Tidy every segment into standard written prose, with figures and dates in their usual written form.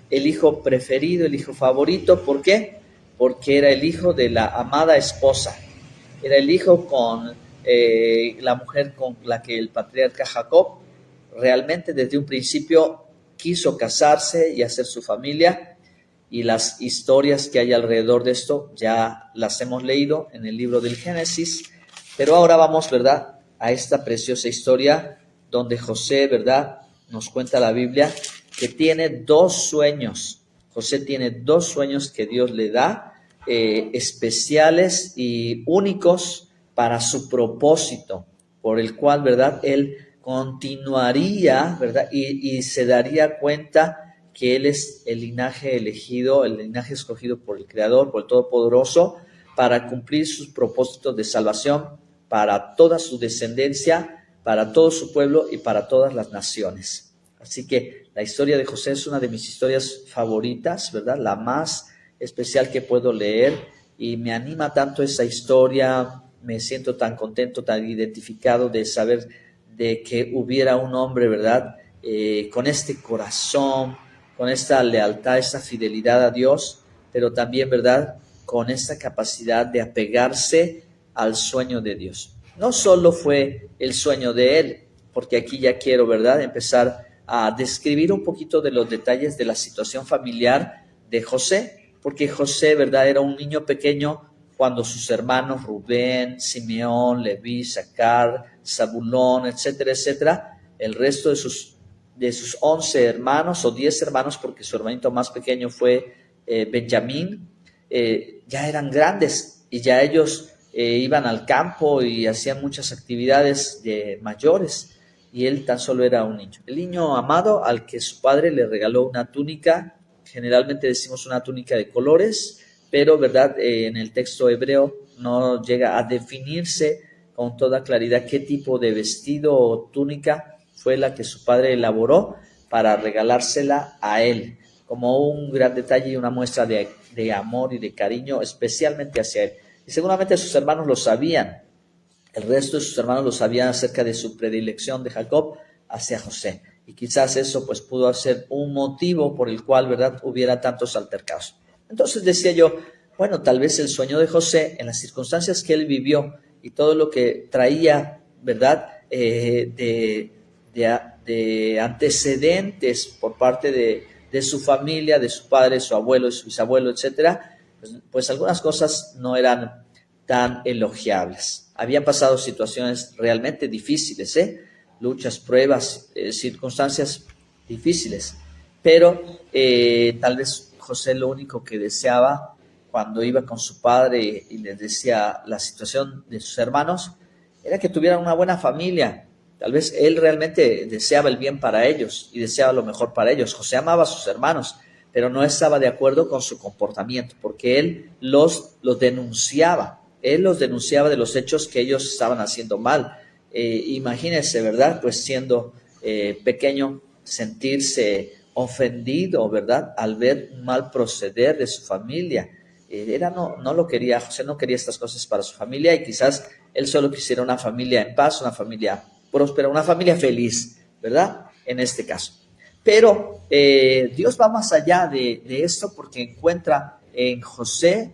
el hijo preferido, el hijo favorito. ¿Por qué? Porque era el hijo de la amada esposa. Era el hijo con la mujer con la que el patriarca Jacob realmente desde un principio quiso casarse y hacer su familia, y las historias que hay alrededor de esto ya las hemos leído en el libro del Génesis, pero ahora vamos, ¿verdad?, a esta preciosa historia donde José, ¿verdad?, nos cuenta la Biblia que tiene 2 sueños. José tiene 2 sueños que Dios le da, especiales y únicos para su propósito, por el cual, ¿verdad?, él continuaría, ¿verdad?, y se daría cuenta que él es el linaje elegido, el linaje escogido por el Creador, por el Todopoderoso, para cumplir sus propósitos de salvación para toda su descendencia, para todo su pueblo y para todas las naciones. Así que la historia de José es una de mis historias favoritas, ¿verdad?, la más especial que puedo leer, y me anima tanto esa historia, me siento tan contento, tan identificado de saber de que hubiera un hombre, ¿verdad?, con este corazón, con esta lealtad, esta fidelidad a Dios, pero también, ¿verdad?, con esta capacidad de apegarse al sueño de Dios. No solo fue el sueño de él, porque aquí ya quiero, ¿verdad?, empezar a describir un poquito de los detalles de la situación familiar de José, porque José, ¿verdad?, era un niño pequeño cuando sus hermanos Rubén, Simeón, Leví, Sacar, Zabulón, etcétera, etcétera, el resto de sus 11 hermanos o 10 hermanos, porque su hermanito más pequeño fue Benjamín, ya eran grandes y ya ellos iban al campo y hacían muchas actividades mayores, y él tan solo era un niño. El niño amado al que su padre le regaló una túnica, generalmente decimos una túnica de colores, pero ¿verdad?, en el texto hebreo no llega a definirse con toda claridad qué tipo de vestido o túnica fue la que su padre elaboró para regalársela a él, como un gran detalle y una muestra de amor y de cariño especialmente hacia él. Y seguramente sus hermanos lo sabían, el resto de sus hermanos lo sabían acerca de su predilección de Jacob hacia José. Y quizás eso pues pudo ser un motivo por el cual, ¿verdad?, hubiera tantos altercados. Entonces decía yo, bueno, tal vez el sueño de José, en las circunstancias que él vivió y todo lo que traía, ¿verdad?, de antecedentes por parte de su familia, de su padre, su abuelo, su bisabuelo, etcétera, pues algunas cosas no eran tan elogiables. Habían pasado situaciones realmente difíciles, luchas, pruebas, circunstancias difíciles, pero tal vez José lo único que deseaba cuando iba con su padre y les decía la situación de sus hermanos era que tuvieran una buena familia. Tal vez él realmente deseaba el bien para ellos y deseaba lo mejor para ellos. José amaba a sus hermanos, pero no estaba de acuerdo con su comportamiento, porque él los denunciaba. Él los denunciaba de los hechos que ellos estaban haciendo mal. Imagínense, ¿verdad?, pues siendo pequeño, sentirse ofendido, ¿verdad?, al ver un mal proceder de su familia. No lo quería, José no quería estas cosas para su familia, y quizás él solo quisiera una familia en paz, una familia próspera, una familia feliz, ¿verdad?, en este caso. Pero Dios va más allá de esto, porque encuentra en José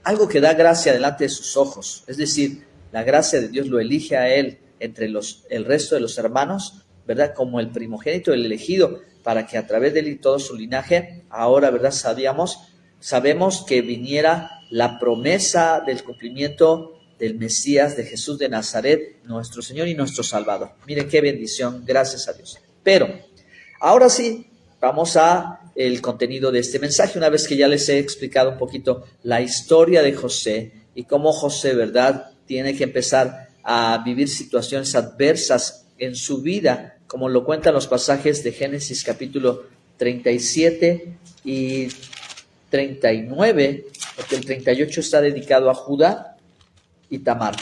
algo que da gracia delante de sus ojos. Es decir, la gracia de Dios lo elige a él entre el resto de los hermanos, ¿verdad?, como el primogénito, el elegido, para que a través de él y todo su linaje, ahora, ¿verdad?, sabemos que viniera la promesa del cumplimiento del Mesías, de Jesús de Nazaret, nuestro Señor y nuestro Salvador. Miren qué bendición, gracias a Dios. Pero ahora sí, vamos a el contenido de este mensaje. Una vez que ya les he explicado un poquito la historia de José y cómo José, ¿verdad?, tiene que empezar a vivir situaciones adversas en su vida, como lo cuentan los pasajes de Génesis capítulo 37 y 39, porque el 38 está dedicado a Judá y Tamar.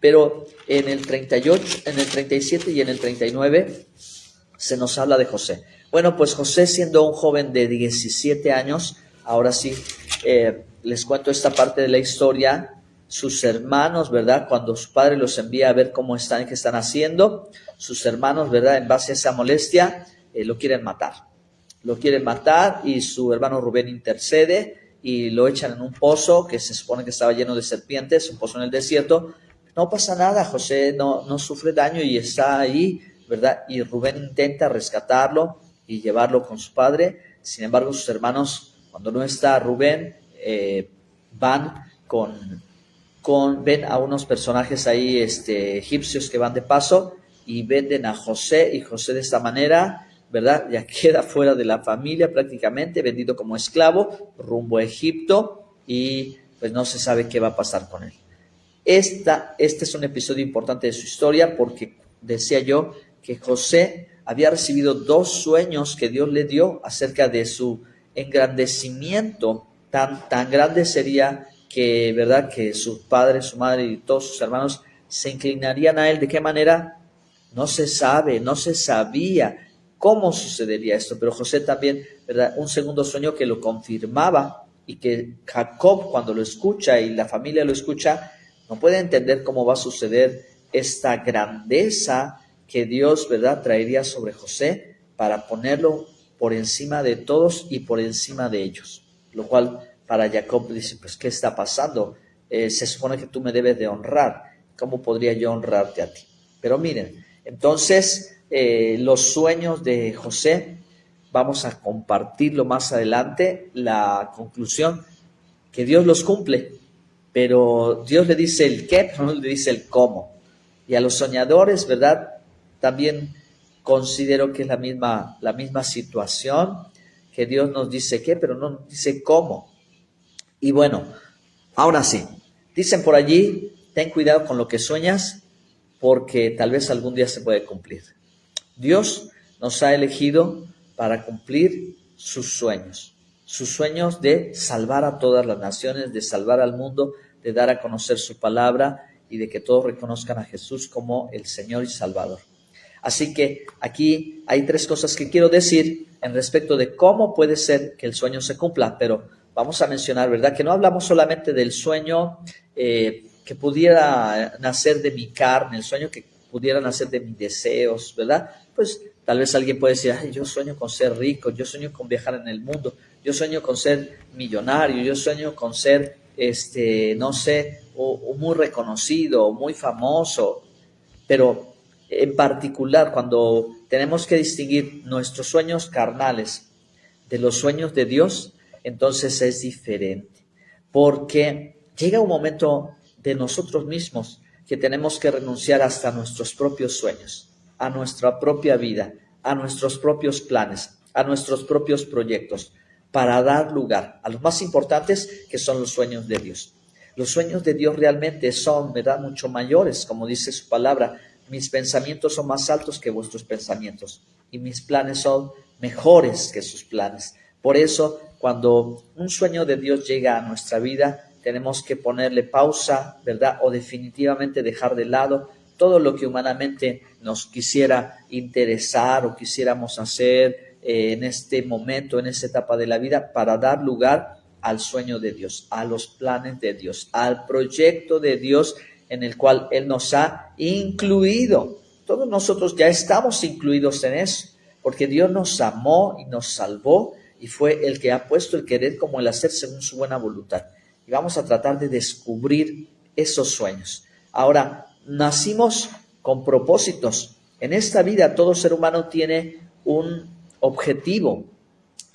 Pero en el 38, en el 37 y en el 39 se nos habla de José. Bueno, pues José, siendo un joven de 17 años, ahora sí, les cuento esta parte de la historia. Sus hermanos, ¿verdad?, cuando su padre los envía a ver cómo están, qué están haciendo, sus hermanos, ¿verdad?, en base a esa molestia, lo quieren matar. lo quieren matar y su hermano Rubén intercede y lo echan en un pozo que se supone que estaba lleno de serpientes, un pozo en el desierto. No pasa nada, José no sufre daño y está ahí, ¿verdad? Y Rubén intenta rescatarlo y llevarlo con su padre. Sin embargo, sus hermanos, cuando no está Rubén, van ven a unos personajes ahí egipcios que van de paso y venden a José, y José de esta manera, ¿verdad? Ya queda fuera de la familia prácticamente, vendido como esclavo rumbo a Egipto, y pues no se sabe qué va a pasar con él. Este es un episodio importante de su historia porque decía yo que José había recibido 2 sueños que Dios le dio acerca de su engrandecimiento. Tan grande sería que, ¿verdad?, que su padre, su madre y todos sus hermanos se inclinarían a él. ¿De qué manera? No se sabe, no se sabía cómo sucedería esto, pero José también, ¿verdad?, un segundo sueño que lo confirmaba, y que Jacob, cuando lo escucha y la familia lo escucha, no puede entender cómo va a suceder esta grandeza que Dios, ¿verdad?, traería sobre José para ponerlo por encima de todos y por encima de ellos. Lo cual para Jacob dice, pues, ¿qué está pasando? Se supone que tú me debes de honrar. ¿Cómo podría yo honrarte a ti? Pero miren, entonces los sueños de José, vamos a compartirlo más adelante, la conclusión, que Dios los cumple, pero Dios le dice el qué, pero no le dice el cómo. Y a los soñadores, ¿verdad?, también considero que es la misma situación, que Dios nos dice qué, pero no nos dice cómo. Y bueno, ahora sí, dicen por allí, ten cuidado con lo que sueñas, porque tal vez algún día se puede cumplir. Dios nos ha elegido para cumplir sus sueños de salvar a todas las naciones, de salvar al mundo, de dar a conocer su palabra y de que todos reconozcan a Jesús como el Señor y Salvador. Así que aquí hay 3 cosas que quiero decir en respecto de cómo puede ser que el sueño se cumpla, pero vamos a mencionar, ¿verdad?, que no hablamos solamente del sueño que pudiera nacer de mi carne, el sueño que pudiera nacer de mis deseos, ¿verdad? Pues tal vez alguien puede decir, ay, yo sueño con ser rico, yo sueño con viajar en el mundo, yo sueño con ser millonario, yo sueño con ser, no sé, o muy reconocido, o muy famoso. Pero en particular, cuando tenemos que distinguir nuestros sueños carnales de los sueños de Dios, entonces es diferente. Porque llega un momento de nosotros mismos que tenemos que renunciar hasta a nuestros propios sueños, a nuestra propia vida, a nuestros propios planes, a nuestros propios proyectos, para dar lugar a los más importantes, que son los sueños de Dios. Los sueños de Dios realmente son, ¿verdad?, mucho mayores, como dice su palabra. Mis pensamientos son más altos que vuestros pensamientos y mis planes son mejores que sus planes. Por eso, cuando un sueño de Dios llega a nuestra vida, tenemos que ponerle pausa, ¿verdad?, o definitivamente dejar de lado todo lo que humanamente nos quisiera interesar o quisiéramos hacer en este momento, en esta etapa de la vida, para dar lugar al sueño de Dios, a los planes de Dios, al proyecto de Dios en el cual Él nos ha incluido. Todos nosotros ya estamos incluidos en eso, porque Dios nos amó y nos salvó y fue el que ha puesto el querer como el hacer según su buena voluntad. Y vamos a tratar de descubrir esos sueños. Ahora, nacimos con propósitos. En esta vida todo ser humano tiene un objetivo,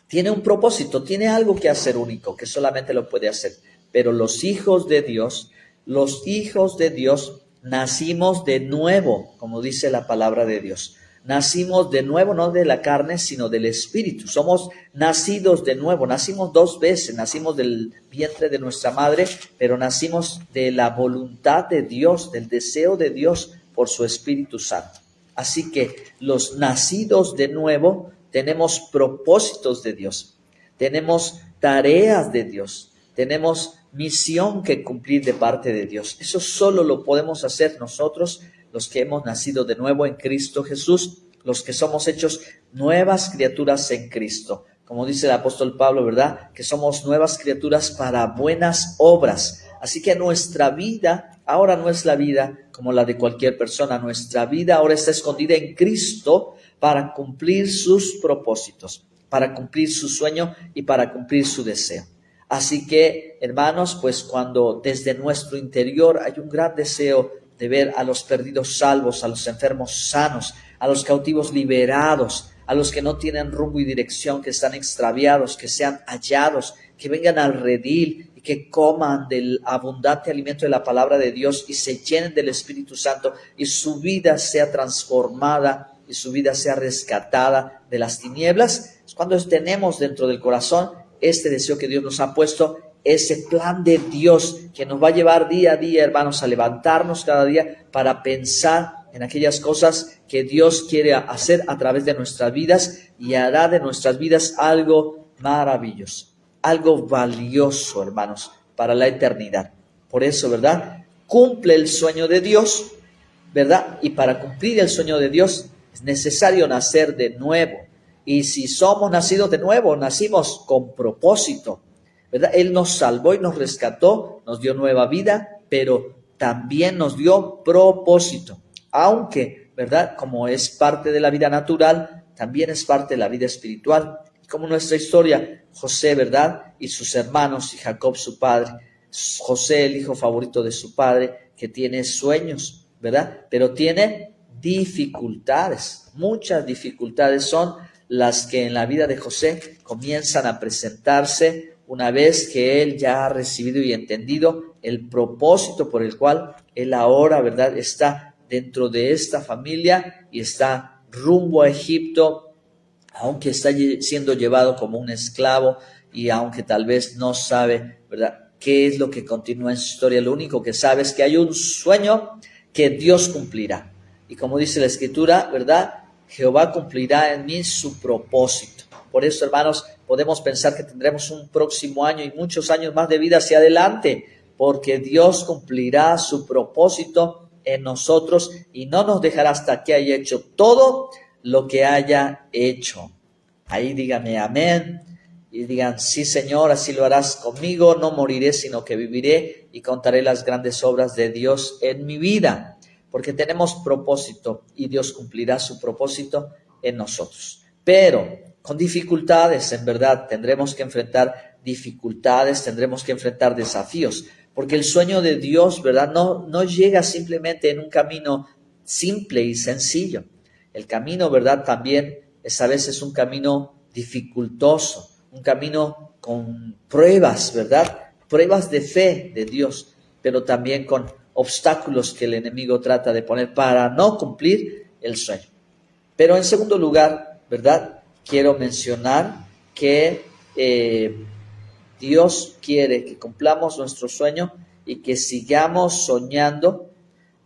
tiene un propósito, tiene algo que hacer único, que solamente lo puede hacer. Pero los hijos de Dios nacimos de nuevo, como dice la palabra de Dios. Nacimos de nuevo, no de la carne, sino del Espíritu. Somos nacidos de nuevo, nacimos 2 veces, nacimos del vientre de nuestra madre, pero nacimos de la voluntad de Dios, del deseo de Dios por su Espíritu Santo. Así que los nacidos de nuevo tenemos propósitos de Dios, tenemos tareas de Dios, tenemos misión que cumplir de parte de Dios. Eso solo lo podemos hacer nosotros, los que hemos nacido de nuevo en Cristo Jesús, los que somos hechos nuevas criaturas en Cristo. Como dice el apóstol Pablo, ¿verdad?, que somos nuevas criaturas para buenas obras. Así que nuestra vida ahora no es la vida como la de cualquier persona. Nuestra vida ahora está escondida en Cristo para cumplir sus propósitos, para cumplir su sueño y para cumplir su deseo. Así que, hermanos, pues cuando desde nuestro interior hay un gran deseo de ver a los perdidos salvos, a los enfermos sanos, a los cautivos liberados, a los que no tienen rumbo y dirección, que están extraviados, que sean hallados, que vengan al redil y que coman del abundante alimento de la palabra de Dios y se llenen del Espíritu Santo y su vida sea transformada y su vida sea rescatada de las tinieblas. Es cuando tenemos dentro del corazón este deseo que Dios nos ha puesto, ese plan de Dios que nos va a llevar día a día, hermanos, a levantarnos cada día para pensar en aquellas cosas que Dios quiere hacer a través de nuestras vidas y hará de nuestras vidas algo maravilloso, algo valioso, hermanos, para la eternidad. Por eso, ¿verdad? Cumple el sueño de Dios, ¿verdad? Y para cumplir el sueño de Dios es necesario nacer de nuevo. Y si somos nacidos de nuevo, nacimos con propósito, ¿verdad? Él nos salvó y nos rescató, nos dio nueva vida, pero también nos dio propósito. Aunque, ¿verdad? Como es parte de la vida natural, también es parte de la vida espiritual. Y como nuestra historia, José, ¿verdad? Y sus hermanos y Jacob, su padre. José, el hijo favorito de su padre, que tiene sueños, ¿verdad? Pero tiene dificultades. Muchas dificultades son las que en la vida de José comienzan a presentarse una vez que él ya ha recibido y entendido el propósito por el cual él ahora, ¿verdad?, está dentro de esta familia y está rumbo a Egipto, aunque está siendo llevado como un esclavo y aunque tal vez no sabe, ¿verdad?, qué es lo que continúa en su historia. Lo único que sabe es que hay un sueño que Dios cumplirá. Y como dice la Escritura, ¿verdad?, Jehová cumplirá en mí su propósito. Por eso, hermanos, podemos pensar que tendremos un próximo año y muchos años más de vida hacia adelante, porque Dios cumplirá su propósito en nosotros y no nos dejará hasta que haya hecho todo lo que haya hecho. Ahí díganme amén y digan, sí, Señor, así lo harás conmigo, no moriré, sino que viviré y contaré las grandes obras de Dios en mi vida. Porque tenemos propósito y Dios cumplirá su propósito en nosotros. Pero con dificultades, en verdad, tendremos que enfrentar dificultades, tendremos que enfrentar desafíos. Porque el sueño de Dios, ¿verdad?, no llega simplemente en un camino simple y sencillo. El camino, ¿verdad?, también es a veces un camino dificultoso, un camino con pruebas, ¿verdad?, pruebas de fe de Dios, pero también con obstáculos que el enemigo trata de poner para no cumplir el sueño. Pero en segundo lugar, ¿verdad?, quiero mencionar que Dios quiere que cumplamos nuestro sueño y que sigamos soñando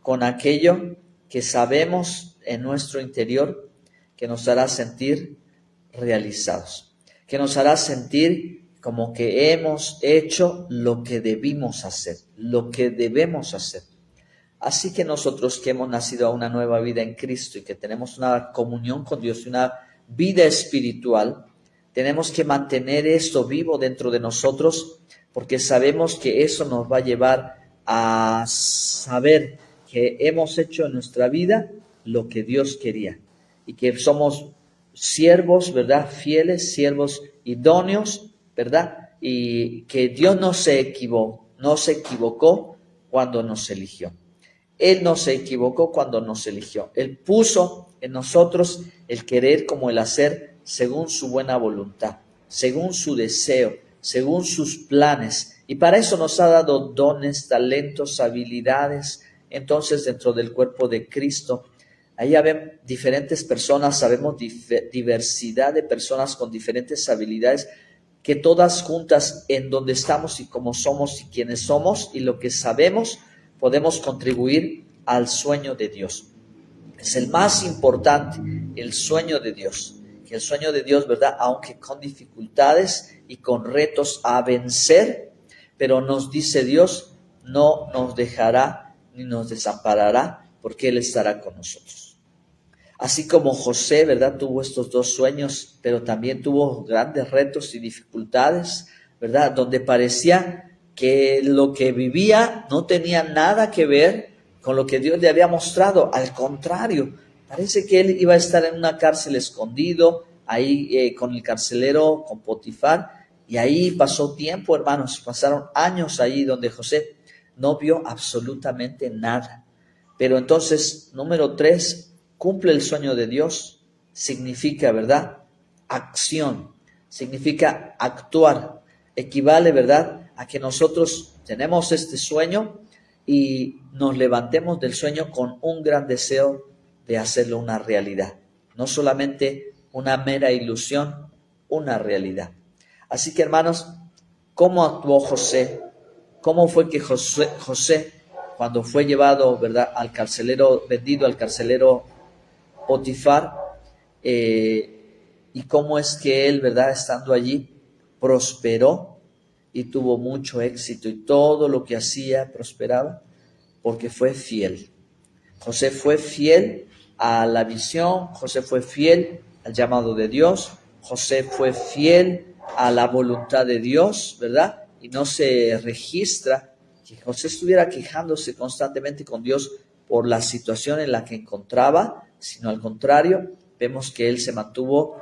con aquello que sabemos en nuestro interior que nos hará sentir realizados, que nos hará sentir como que hemos hecho lo que debimos hacer, lo que debemos hacer. Así que nosotros que hemos nacido a una nueva vida en Cristo y que tenemos una comunión con Dios y una vida espiritual, tenemos que mantener esto vivo dentro de nosotros, porque sabemos que eso nos va a llevar a saber que hemos hecho en nuestra vida lo que Dios quería y que somos siervos, ¿verdad?, fieles, siervos idóneos, ¿verdad? Y que Dios no se equivocó cuando nos eligió. Él no se equivocó cuando nos eligió. Él puso en nosotros el querer como el hacer según su buena voluntad, según su deseo, según sus planes. Y para eso nos ha dado dones, talentos, habilidades. Entonces, dentro del cuerpo de Cristo, ahí ven diferentes personas, sabemos diversidad de personas con diferentes habilidades, que todas juntas en donde estamos y cómo somos y quiénes somos y lo que sabemos, podemos contribuir al sueño de Dios. Es el más importante, el sueño de Dios. Que el sueño de Dios, ¿verdad?, aunque con dificultades y con retos a vencer, pero nos dice Dios, no nos dejará ni nos desamparará, porque Él estará con nosotros. Así como José, ¿verdad?, tuvo estos dos sueños, pero también tuvo grandes retos y dificultades, ¿verdad?, donde parecía que lo que vivía no tenía nada que ver con lo que Dios le había mostrado. Al contrario, parece que él iba a estar en una cárcel escondido, ahí con el carcelero, con Potifar, y ahí pasó tiempo, hermanos, pasaron años ahí donde José no vio absolutamente nada. Pero entonces, número 3, cumple el sueño de Dios, significa, ¿verdad? Acción, significa actuar, equivale, ¿verdad? A que nosotros tenemos este sueño y nos levantemos del sueño con un gran deseo de hacerlo una realidad, no solamente una mera ilusión, una realidad. Así que, hermanos, ¿cómo actuó José? ¿Cómo fue que José, cuando fue llevado, ¿verdad?, al carcelero, vendido al carcelero Potifar, y cómo es que él, ¿verdad?, estando allí, prosperó y tuvo mucho éxito y todo lo que hacía prosperaba? Porque fue fiel. José fue fiel a la visión, José fue fiel al llamado de Dios, José fue fiel a la voluntad de Dios, ¿verdad? Y no se registra que José estuviera quejándose constantemente con Dios por la situación en la que encontraba, sino al contrario, vemos que él se mantuvo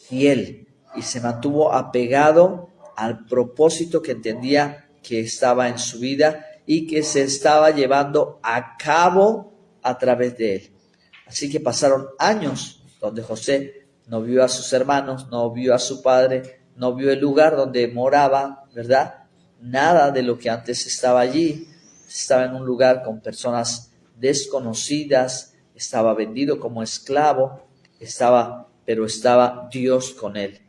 fiel y se mantuvo apegado al propósito que entendía que estaba en su vida y que se estaba llevando a cabo a través de él. Así que pasaron años donde José no vio a sus hermanos, no vio a su padre, no vio el lugar donde moraba, ¿verdad? Nada de lo que antes estaba allí. Estaba en un lugar con personas desconocidas, estaba vendido como esclavo, pero estaba Dios con él.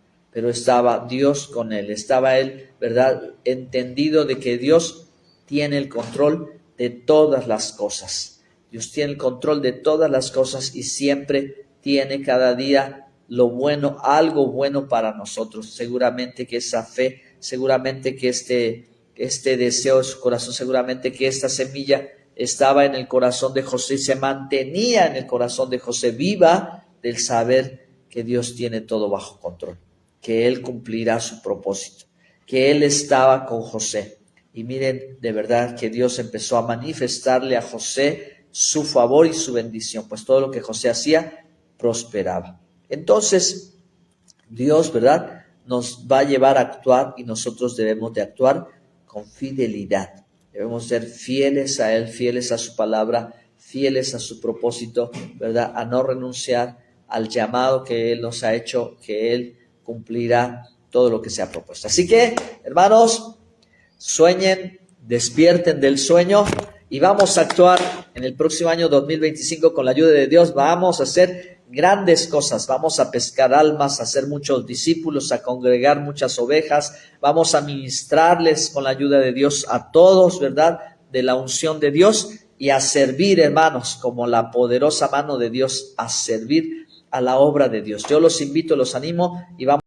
Estaba él, ¿verdad?, entendido de que Dios tiene el control de todas las cosas. Dios tiene el control de todas las cosas y siempre tiene cada día lo bueno, algo bueno para nosotros. Seguramente que esa fe, seguramente que este deseo de su corazón, seguramente que esta semilla estaba en el corazón de José y se mantenía en el corazón de José, viva del saber que Dios tiene todo bajo control, que Él cumplirá su propósito, que Él estaba con José. Y miren, de verdad que Dios empezó a manifestarle a José su favor y su bendición, pues todo lo que José hacía prosperaba. Entonces, Dios, ¿verdad?, nos va a llevar a actuar y nosotros debemos de actuar con fidelidad. Debemos ser fieles a Él, fieles a su palabra, fieles a su propósito, ¿verdad?, a no renunciar al llamado que Él nos ha hecho, que Él cumplirá todo lo que se ha propuesto. Así que, hermanos, sueñen, despierten del sueño y vamos a actuar en el próximo año 2025 con la ayuda de Dios. Vamos a hacer grandes cosas, vamos a pescar almas, a hacer muchos discípulos, a congregar muchas ovejas, vamos a ministrarles con la ayuda de Dios a todos, ¿verdad?, de la unción de Dios, y a servir, hermanos, como la poderosa mano de Dios, a servir a la obra de Dios. Yo los invito, los animo y vamos